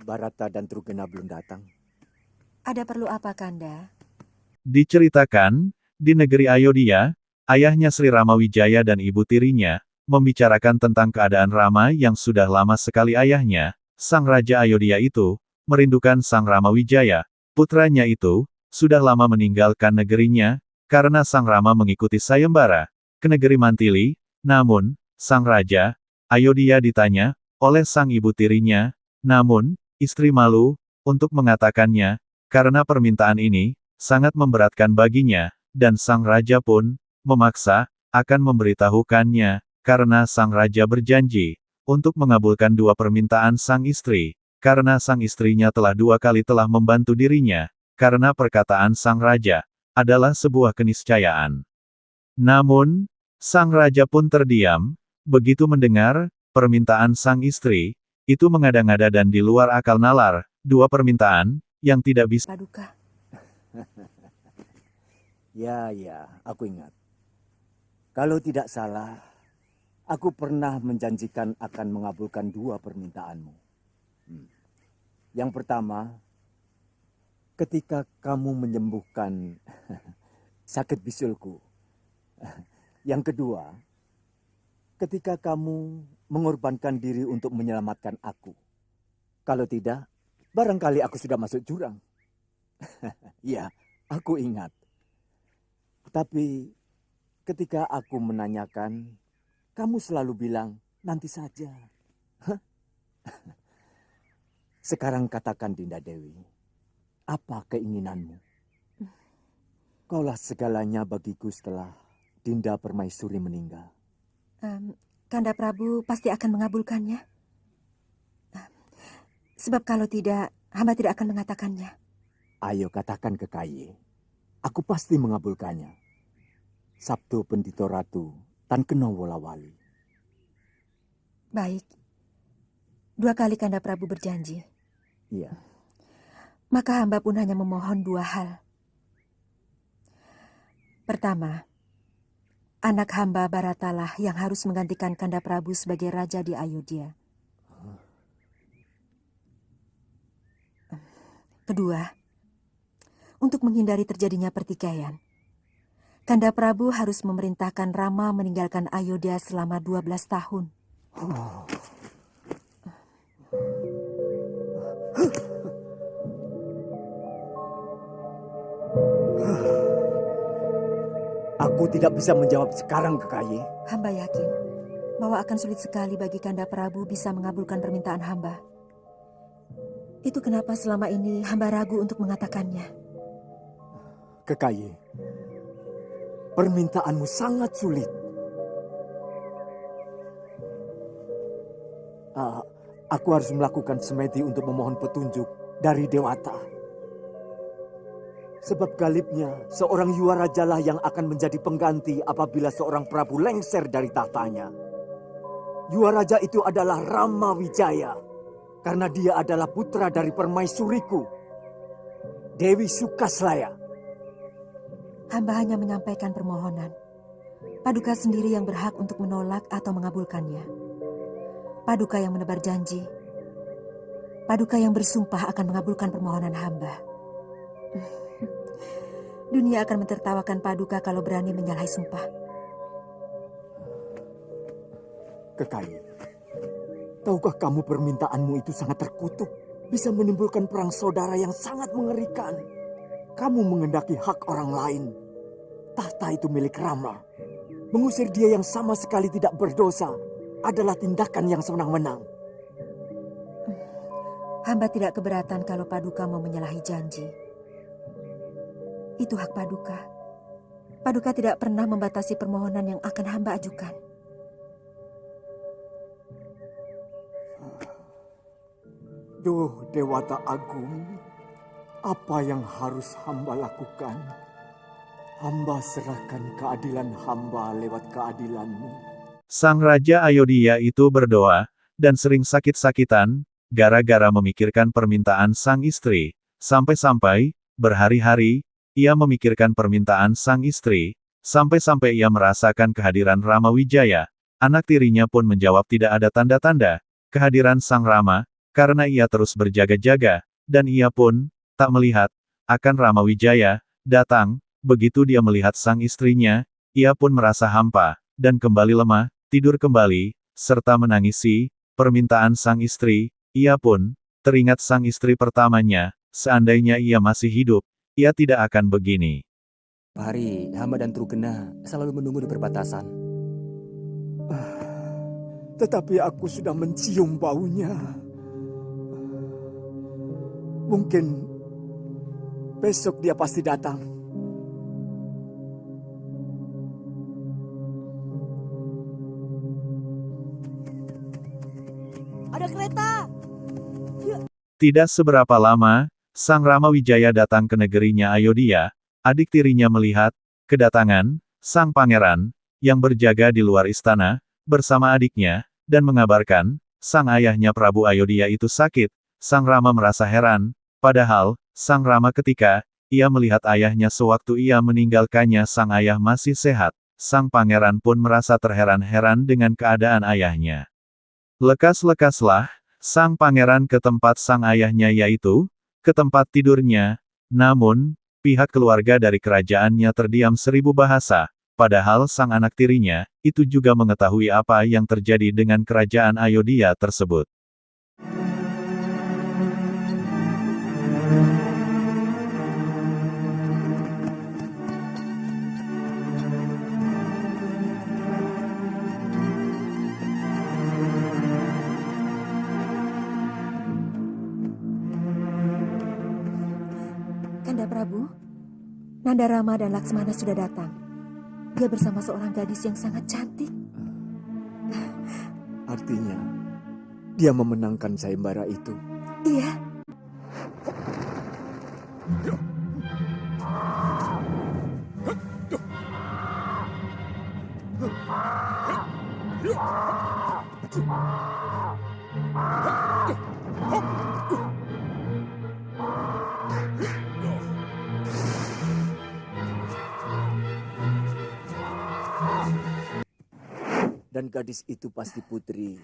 Barata dan Trugena belum datang. Ada perlu apa, Kanda? Diceritakan, di negeri Ayodhya, ayahnya Sri Ramawijaya dan ibu tirinya, membicarakan tentang keadaan Rama yang sudah lama sekali ayahnya, sang Raja Ayodhya itu, merindukan sang Ramawijaya, putranya itu, sudah lama meninggalkan negerinya, karena sang Rama mengikuti sayembara, ke negeri Mantili, namun, sang Raja, Ayodhya ditanya, oleh sang ibu tirinya, namun, istri malu, untuk mengatakannya, karena permintaan ini, sangat memberatkan baginya, dan sang raja pun, memaksa, akan memberitahukannya, karena sang raja berjanji, untuk mengabulkan dua permintaan sang istri, karena sang istrinya telah dua kali telah membantu dirinya, karena perkataan sang raja, adalah sebuah keniscayaan. Namun, sang raja pun terdiam, begitu mendengar, permintaan sang istri, itu mengada-ngada dan di luar akal nalar, dua permintaan, yang tidak bisa. Paduka. Ya, aku ingat. Kalau tidak salah, aku pernah menjanjikan akan mengabulkan dua permintaanmu. Yang pertama, ketika kamu menyembuhkan sakit bisulku. Yang kedua, ketika kamu mengorbankan diri untuk menyelamatkan aku. Kalau tidak, barangkali aku sudah masuk jurang. Ya, aku ingat. Tapi ketika aku menanyakan, kamu selalu bilang, nanti saja. Sekarang katakan Dinda Dewi, apa keinginanmu? Kaulah segalanya bagiku setelah Dinda Permaisuri meninggal. Kanda Prabu pasti akan mengabulkannya. Sebab kalau tidak, hamba tidak akan mengatakannya. Ayo katakan ke Kaye, aku pasti mengabulkannya. Sabtu Pendito Ratu, Tan Keno Wolawali. Baik. 2 kali Kanda Prabu berjanji. Iya. Maka hamba pun hanya memohon 2 hal. Pertama, anak hamba Baratalah yang harus menggantikan Kanda Prabu sebagai raja di Ayodhya. Kedua, untuk menghindari terjadinya pertikaian, Kanda Prabu harus memerintahkan Rama meninggalkan Ayodhya selama 12 tahun. Aku tidak bisa menjawab sekarang ke Kaye. Hamba yakin bahwa akan sulit sekali bagi Kanda Prabu bisa mengabulkan permintaan hamba. Itu kenapa selama ini hamba ragu untuk mengatakannya. Ke Kaye, permintaanmu sangat sulit. Aku harus melakukan semedi untuk memohon petunjuk dari Dewata. Sebab galibnya, seorang Yuwarajalah yang akan menjadi pengganti apabila seorang Prabu lengser dari tahtanya. Yuwaraja itu adalah Rama Wijaya, karena dia adalah putra dari permaisuriku, Dewi Sukaslaya. Hamba hanya menyampaikan permohonan. Paduka sendiri yang berhak untuk menolak atau mengabulkannya. Paduka yang menebar janji. Paduka yang bersumpah akan mengabulkan permohonan hamba. Dunia akan mentertawakan Paduka kalau berani menyalahi sumpah. Kekayi, tahukah kamu permintaanmu itu sangat terkutuk? Bisa menimbulkan perang saudara yang sangat mengerikan. Kamu mengendaki hak orang lain. Tahta itu milik Rama. Mengusir dia yang sama sekali tidak berdosa adalah tindakan yang sewenang-wenang. Hamba tidak keberatan kalau Paduka mau menyalahi janji. Itu hak Paduka. Paduka tidak pernah membatasi permohonan yang akan hamba ajukan. Duh, Dewata Agung, apa yang harus hamba lakukan? Hamba serahkan keadilan hamba lewat keadilanmu. Sang Raja Ayodhya itu berdoa, dan sering sakit-sakitan, gara-gara memikirkan permintaan sang istri, sampai-sampai, berhari-hari, ia memikirkan permintaan sang istri, sampai-sampai ia merasakan kehadiran Rama Wijaya. Anak tirinya pun menjawab tidak ada tanda-tanda kehadiran sang Rama, karena ia terus berjaga-jaga, dan ia pun tak melihat akan Rama Wijaya datang. Begitu dia melihat sang istrinya, ia pun merasa hampa, dan kembali lemah, tidur kembali, serta menangisi permintaan sang istri. Ia pun teringat sang istri pertamanya, seandainya ia masih hidup, ia tidak akan begini. Hari, hamba dan Trugena selalu menunggu di perbatasan. Tetapi aku sudah mencium baunya. Mungkin besok dia pasti datang. Ada kereta! Tidak seberapa lama, Sang Rama Wijaya datang ke negerinya Ayodhya. Adik tirinya melihat kedatangan sang pangeran yang berjaga di luar istana bersama adiknya, dan mengabarkan sang ayahnya Prabu Ayodhya itu sakit. Sang Rama merasa heran, padahal sang Rama ketika ia melihat ayahnya sewaktu ia meninggalkannya sang ayah masih sehat. Sang pangeran pun merasa terheran-heran dengan keadaan ayahnya. Lekas-lekaslah sang pangeran ke tempat sang ayahnya, yaitu ke tempat tidurnya. Namun pihak keluarga dari kerajaannya terdiam 1000 bahasa, padahal sang anak tirinya itu juga mengetahui apa yang terjadi dengan kerajaan Ayodhya tersebut. Kanda Prabu, Nanda Rama dan Laksmana sudah datang. Dia bersama seorang gadis yang sangat cantik. Artinya, dia memenangkan sayembara itu. Iya. Dan gadis itu pasti putri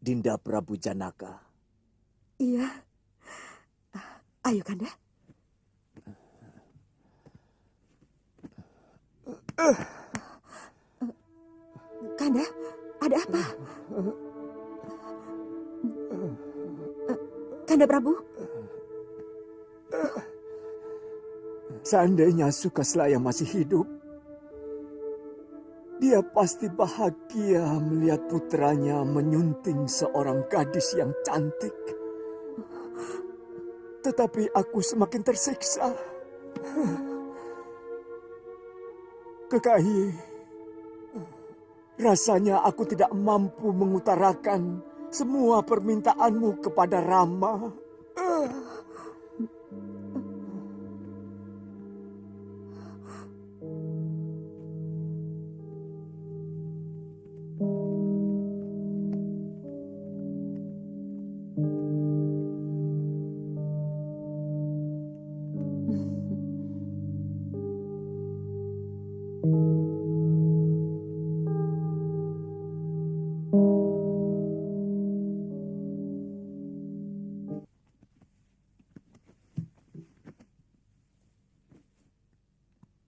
Dinda Prabu Janaka. Iya. Ayo, Kanda. Kanda, ada apa? Kanda Prabu? Seandainya Sukaslaya masih hidup, dia pasti bahagia melihat putranya menyunting seorang gadis yang cantik. Tetapi aku semakin tersiksa. Kekasih, rasanya aku tidak mampu mengutarakan semua permintaanmu kepada Rama.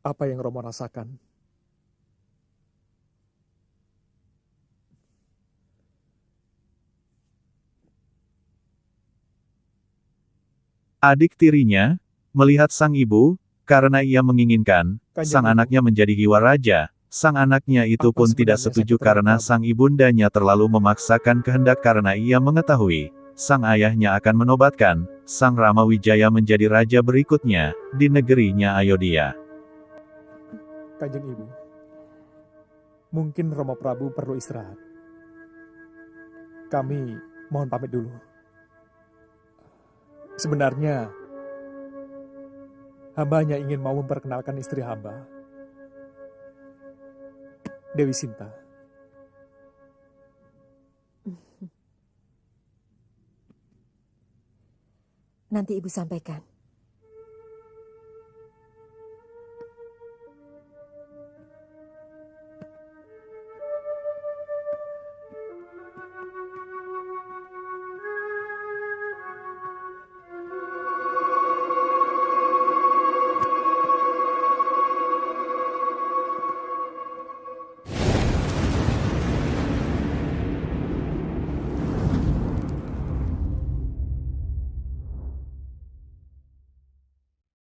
Apa yang Romo rasakan? Adik tirinya melihat sang ibu, karena ia menginginkan sang anaknya menjadi Hiwa Raja. Sang anaknya itu pun tidak setuju karena sang ibundanya terlalu memaksakan kehendak karena ia mengetahui sang ayahnya akan menobatkan sang Rama Wijaya menjadi raja berikutnya di negerinya Ayodhya. Kanjeng Ibu, mungkin Romo Prabu perlu istirahat. Kami mohon pamit dulu. Sebenarnya, hamba hanya ingin mau memperkenalkan istri hamba, Dewi Sinta. Nanti Ibu sampaikan.